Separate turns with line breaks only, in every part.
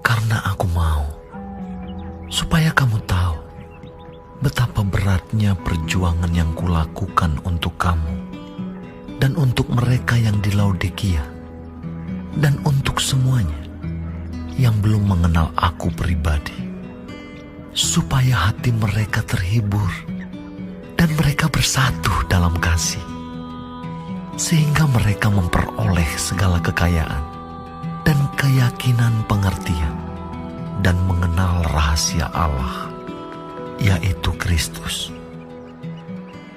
Karena aku mau supaya kamu tahu betapa beratnya perjuangan yang kulakukan untuk kamu dan untuk mereka yang di Laodikia dan untuk semuanya yang belum mengenal aku pribadi, supaya hati mereka terhibur dan mereka bersatu dalam kasih, sehingga mereka memperoleh segala kekayaan dan keyakinan pengertian dan mengenal rahasia Allah, yaitu Kristus.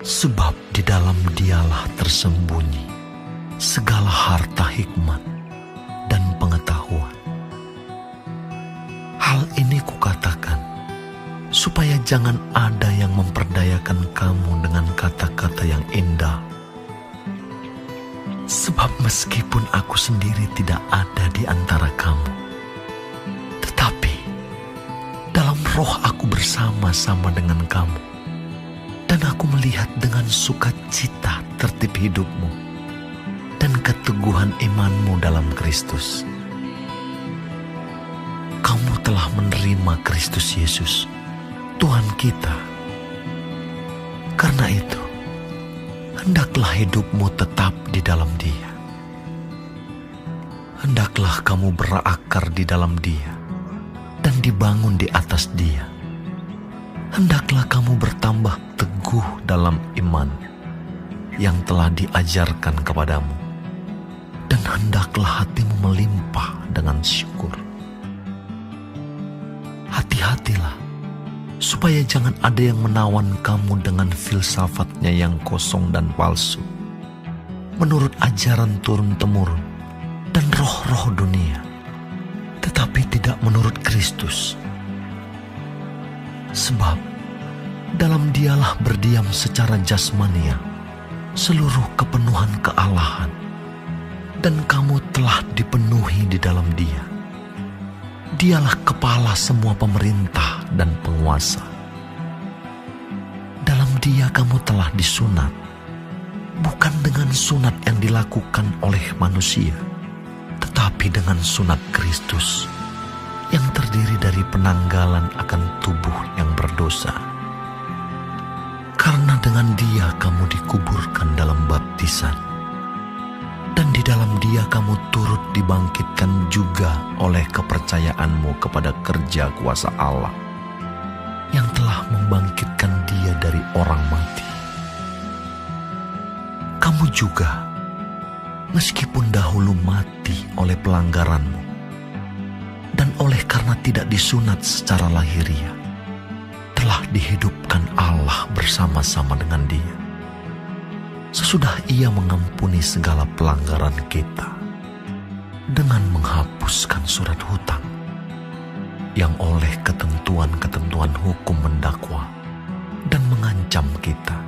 Sebab di dalam Dialah tersembunyi segala harta hikmat dan pengetahuan. Hal ini kukatakan supaya jangan ada yang memperdayakan kamu dengan kata-kata yang indah. Sebab meskipun aku sendiri tidak ada di antara kamu, tetapi dalam roh aku bersama-sama dengan kamu, dan aku melihat dengan sukacita tertib hidupmu dan keteguhan imanmu dalam Kristus. Kamu telah menerima Kristus Yesus, Tuhan kita. Karena itu, hendaklah hidupmu tetap di dalam Dia. Hendaklah kamu berakar di dalam Dia dan dibangun di atas Dia. Hendaklah kamu bertambah teguh dalam iman yang telah diajarkan kepadamu, dan hendaklah hatimu melimpah dengan syukur. Hati-hatilah supaya jangan ada yang menawan kamu dengan filsafatnya yang kosong dan palsu, menurut ajaran turun-temurun dan roh-roh dunia, tetapi tidak menurut Kristus. Sebab dalam Dialah berdiam secara jasmania seluruh kepenuhan kealahan, dan kamu telah dipenuhi di dalam Dia. Dialah kepala semua pemerintah dan penguasa. Dalam Dia kamu telah disunat, bukan dengan sunat yang dilakukan oleh manusia, tetapi dengan sunat Kristus, yang terdiri dari penanggalan akan tubuh yang berdosa. Karena dengan Dia kamu dikuburkan dalam baptisan, dan di dalam Dia kamu turut dibangkitkan juga oleh kepercayaanmu kepada kerja kuasa Allah, yang telah membangkitkan Dia dari orang mati. Kamu juga, meskipun dahulu mati oleh pelanggaranmu, dan oleh karena tidak disunat secara lahiriah, telah dihidupkan Allah bersama-sama dengan Dia, sesudah Ia mengampuni segala pelanggaran kita dengan menghapuskan surat hutang yang oleh ketentuan-ketentuan hukum mendakwa dan mengancam kita.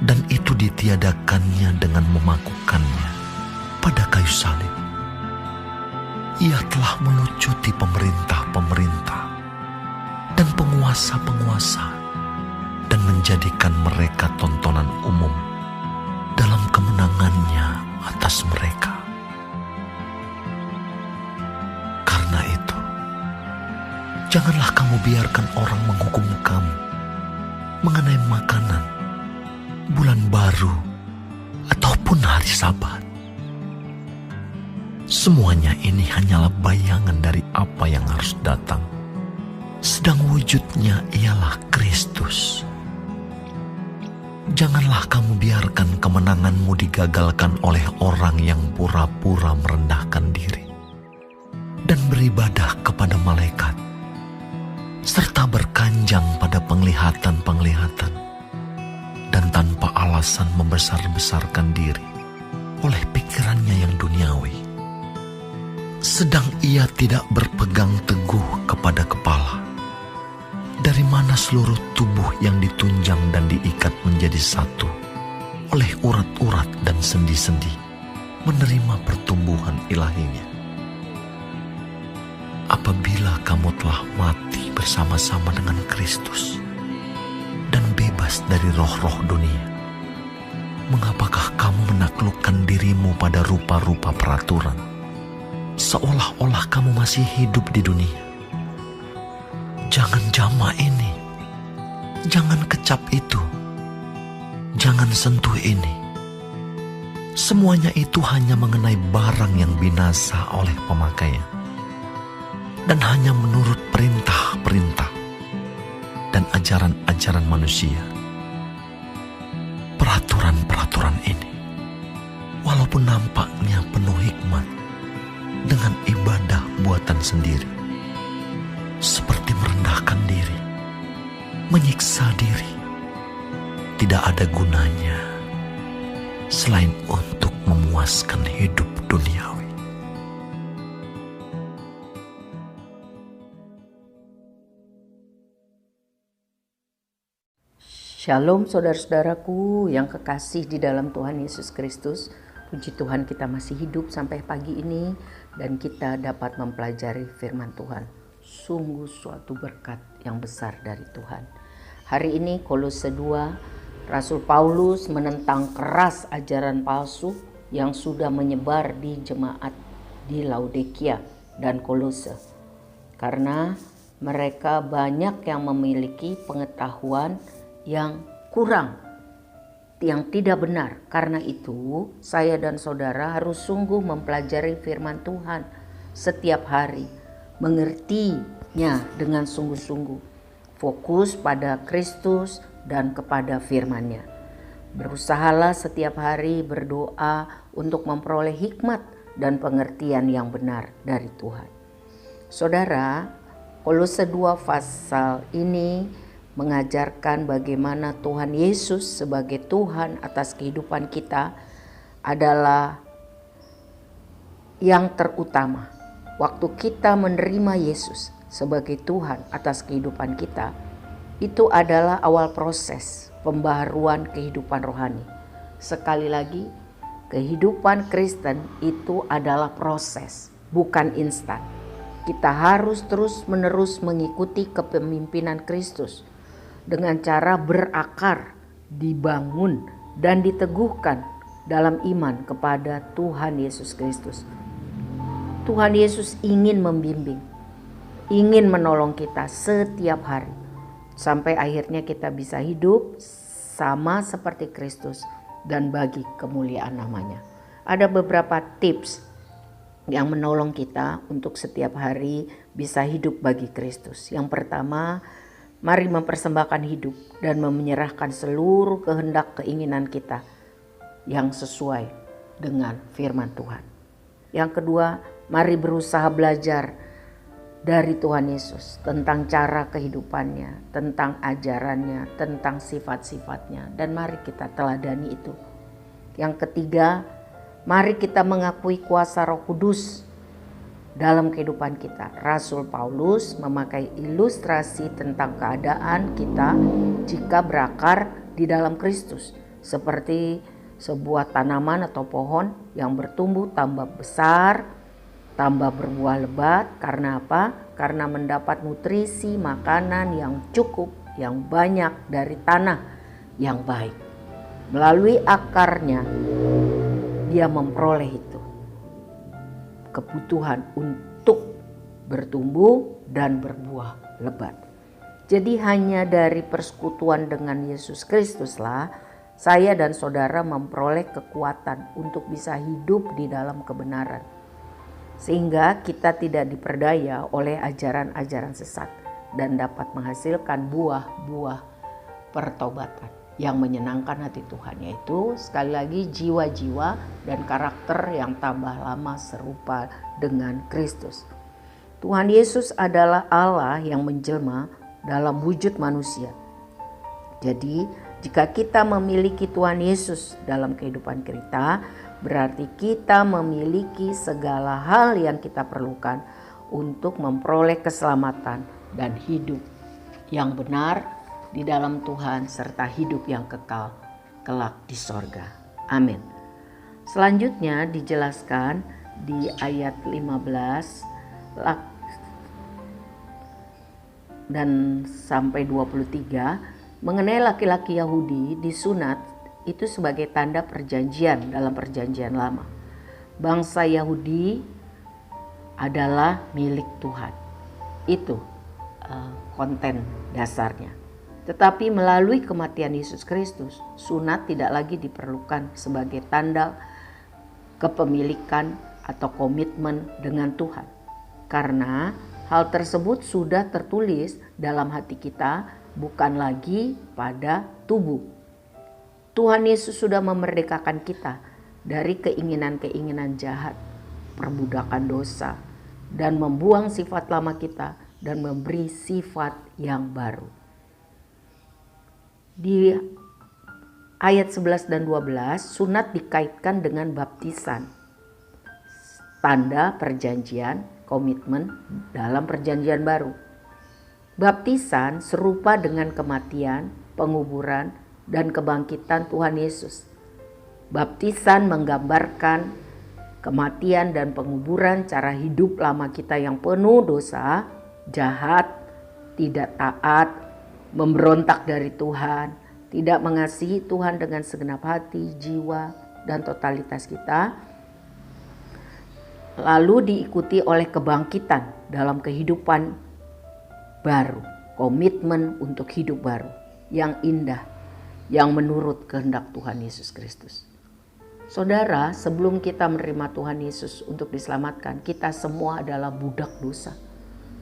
Dan itu ditiadakannya dengan memakukannya pada kayu salib. Ia telah melucuti pemerintah-pemerintah dan penguasa-penguasa, dan menjadikan mereka tontonan umum dalam kemenangannya atas mereka. Karena itu, janganlah kamu biarkan orang menghukum kamu mengenai makanan, bulan baru, ataupun hari Sabat. Semuanya ini hanyalah bayangan dari apa yang harus datang, sedang wujudnya ialah Kristus. Janganlah kamu biarkan kemenanganmu digagalkan oleh orang yang pura-pura merendahkan diri dan beribadah kepada malaikat, serta berkanjang pada penglihatan-penglihatan, dan tanpa alasan membesar-besarkan diri oleh pikirannya yang duniawi. Sedang ia tidak berpegang teguh kepada kepala, dari mana seluruh tubuh yang ditunjang dan diikat menjadi satu oleh urat-urat dan sendi-sendi menerima pertumbuhan ilahinya. Apabila kamu telah mati bersama-sama dengan Kristus dan bebas dari roh-roh dunia, mengapakah kamu menaklukkan dirimu pada rupa-rupa peraturan seolah-olah kamu masih hidup di dunia. Jangan jama ini, jangan kecap itu, jangan sentuh ini. Semuanya itu hanya mengenai barang yang binasa oleh pemakainya, dan hanya menurut perintah-perintah dan ajaran-ajaran manusia. Peraturan-peraturan ini, walaupun nampaknya penuh hikmat, dengan ibadah buatan sendiri, seperti merendahkan diri, menyiksa diri, tidak ada gunanya selain untuk memuaskan hidup duniawi.
Shalom saudara-saudaraku yang kekasih di dalam Tuhan Yesus Kristus. Puji Tuhan kita masih hidup sampai pagi ini dan kita dapat mempelajari firman Tuhan. Sungguh suatu berkat yang besar dari Tuhan. Hari ini Kolose 2, Rasul Paulus menentang keras ajaran palsu yang sudah menyebar di jemaat di Laodikia dan Kolose. Karena mereka banyak yang memiliki pengetahuan yang kurang, yang tidak benar. Karena itu saya dan saudara harus sungguh mempelajari firman Tuhan setiap hari, mengertinya dengan sungguh-sungguh, fokus pada Kristus dan kepada firman-Nya. Berusahalah setiap hari berdoa untuk memperoleh hikmat dan pengertian yang benar dari Tuhan. Saudara, Kolose 2 pasal ini mengajarkan bagaimana Tuhan Yesus sebagai Tuhan atas kehidupan kita adalah yang terutama. Waktu kita menerima Yesus sebagai Tuhan atas kehidupan kita, itu adalah awal proses pembaharuan kehidupan rohani. Sekali lagi, kehidupan Kristen itu adalah proses, bukan instan. Kita harus terus-menerus mengikuti kepemimpinan Kristus dengan cara berakar, dibangun, dan diteguhkan dalam iman kepada Tuhan Yesus Kristus. Tuhan Yesus ingin membimbing, ingin menolong kita setiap hari, sampai akhirnya kita bisa hidup sama seperti Kristus dan bagi kemuliaan namanya. Ada beberapa tips yang menolong kita untuk setiap hari bisa hidup bagi Kristus. Yang pertama, mari mempersembahkan hidup dan menyerahkan seluruh kehendak keinginan kita yang sesuai dengan firman Tuhan. Yang kedua, mari berusaha belajar dari Tuhan Yesus tentang cara kehidupannya, tentang ajarannya, tentang sifat-sifatnya, dan mari kita teladani itu. Yang ketiga, mari kita mengakui kuasa Roh Kudus dalam kehidupan kita. Rasul Paulus memakai ilustrasi tentang keadaan kita jika berakar di dalam Kristus, seperti sebuah tanaman atau pohon yang bertumbuh tambah besar, tambah berbuah lebat. Karena apa? Karena mendapat nutrisi makanan yang cukup, yang banyak dari tanah yang baik. Melalui akarnya dia memperoleh itu, kebutuhan untuk bertumbuh dan berbuah lebat. Jadi hanya dari persekutuan dengan Yesus Kristuslah saya dan saudara memperoleh kekuatan untuk bisa hidup di dalam kebenaran. Sehingga kita tidak diperdaya oleh ajaran-ajaran sesat dan dapat menghasilkan buah-buah pertobatan yang menyenangkan hati Tuhan, yaitu sekali lagi jiwa-jiwa dan karakter yang tambah lama serupa dengan Kristus. Tuhan Yesus adalah Allah yang menjelma dalam wujud manusia. Jadi jika kita memiliki Tuhan Yesus dalam kehidupan kita, berarti kita memiliki segala hal yang kita perlukan untuk memperoleh keselamatan dan hidup yang benar di dalam Tuhan serta hidup yang kekal kelak di sorga. Amin. Selanjutnya dijelaskan di ayat 15 dan sampai 23 mengenai laki-laki Yahudi disunat itu sebagai tanda perjanjian dalam perjanjian lama. Bangsa Yahudi adalah milik Tuhan. Itu konten dasarnya. Tetapi melalui kematian Yesus Kristus, sunat tidak lagi diperlukan sebagai tanda kepemilikan atau komitmen dengan Tuhan. Karena hal tersebut sudah tertulis dalam hati kita, bukan lagi pada tubuh. Tuhan Yesus sudah memerdekakan kita dari keinginan-keinginan jahat, perbudakan dosa, dan membuang sifat lama kita dan memberi sifat yang baru. Di ayat 11 dan 12, sunat dikaitkan dengan baptisan, tanda perjanjian, komitmen dalam perjanjian baru. Baptisan serupa dengan kematian, penguburan, dan kebangkitan Tuhan Yesus. Baptisan menggambarkan kematian dan penguburan cara hidup lama kita yang penuh dosa, jahat, tidak taat, memberontak dari Tuhan, tidak mengasihi Tuhan dengan segenap hati, jiwa, dan totalitas kita. Lalu diikuti oleh kebangkitan dalam kehidupan baru, komitmen untuk hidup baru yang indah, yang menurut kehendak Tuhan Yesus Kristus. Saudara, sebelum kita menerima Tuhan Yesus untuk diselamatkan, kita semua adalah budak dosa.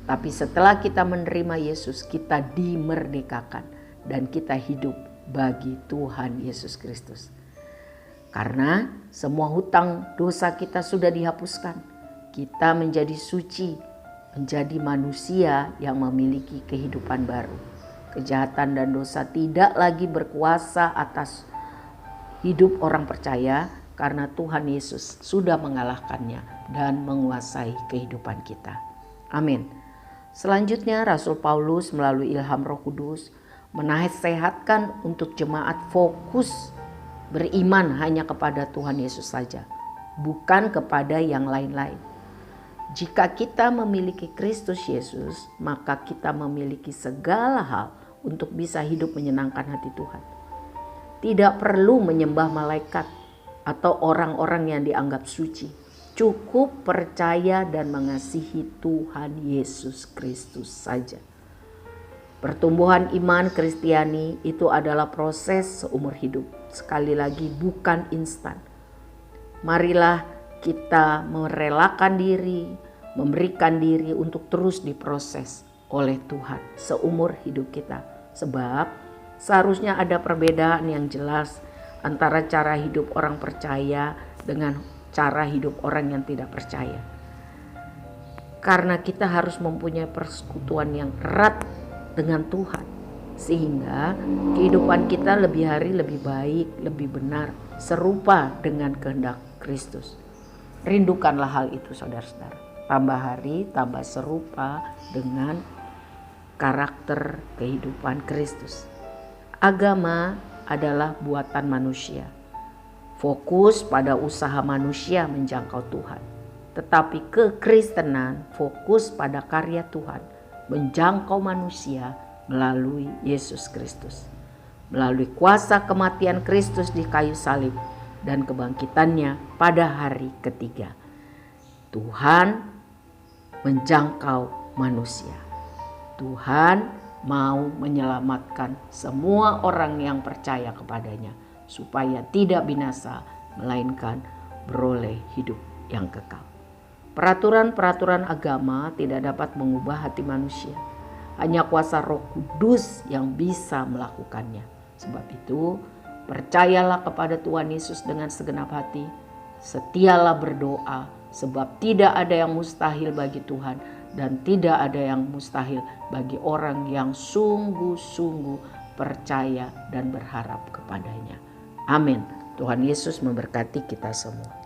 Tapi setelah kita menerima Yesus, kita dimerdekakan dan kita hidup bagi Tuhan Yesus Kristus. Karena semua hutang dosa kita sudah dihapuskan. Kita menjadi suci, menjadi manusia yang memiliki kehidupan baru. Kejahatan dan dosa tidak lagi berkuasa atas hidup orang percaya karena Tuhan Yesus sudah mengalahkannya dan menguasai kehidupan kita. Amin. Selanjutnya Rasul Paulus melalui ilham Roh Kudus menasehatkan untuk jemaat fokus beriman hanya kepada Tuhan Yesus saja, bukan kepada yang lain-lain. Jika kita memiliki Kristus Yesus, maka kita memiliki segala hal untuk bisa hidup menyenangkan hati Tuhan. Tidak perlu menyembah malaikat atau orang-orang yang dianggap suci. Cukup percaya dan mengasihi Tuhan Yesus Kristus saja. Pertumbuhan iman Kristiani itu adalah proses seumur hidup. Sekali lagi, bukan instan. Marilah kita merelakan diri, memberikan diri untuk terus diproses oleh Tuhan seumur hidup kita. Sebab seharusnya ada perbedaan yang jelas antara cara hidup orang percaya dengan cara hidup orang yang tidak percaya. Karena kita harus mempunyai persekutuan yang erat dengan Tuhan, sehingga kehidupan kita lebih hari lebih baik, lebih benar, serupa dengan kehendak Kristus. Rindukanlah hal itu, saudara-saudara. Tambah hari, tambah serupa dengan karakter kehidupan Kristus. Agama adalah buatan manusia. Fokus pada usaha manusia menjangkau Tuhan. Tetapi kekristenan fokus pada karya Tuhan menjangkau manusia melalui Yesus Kristus. Melalui kuasa kematian Kristus di kayu salib dan kebangkitannya pada hari ketiga. Tuhan menjangkau manusia. Tuhan mau menyelamatkan semua orang yang percaya kepadanya, supaya tidak binasa, melainkan beroleh hidup yang kekal. Peraturan-peraturan agama tidak dapat mengubah hati manusia. Hanya kuasa Roh Kudus yang bisa melakukannya. Sebab itu, percayalah kepada Tuhan Yesus dengan segenap hati. Setialah berdoa, sebab tidak ada yang mustahil bagi Tuhan dan tidak ada yang mustahil bagi orang yang sungguh-sungguh percaya dan berharap kepadanya. Amin. Tuhan Yesus memberkati kita semua.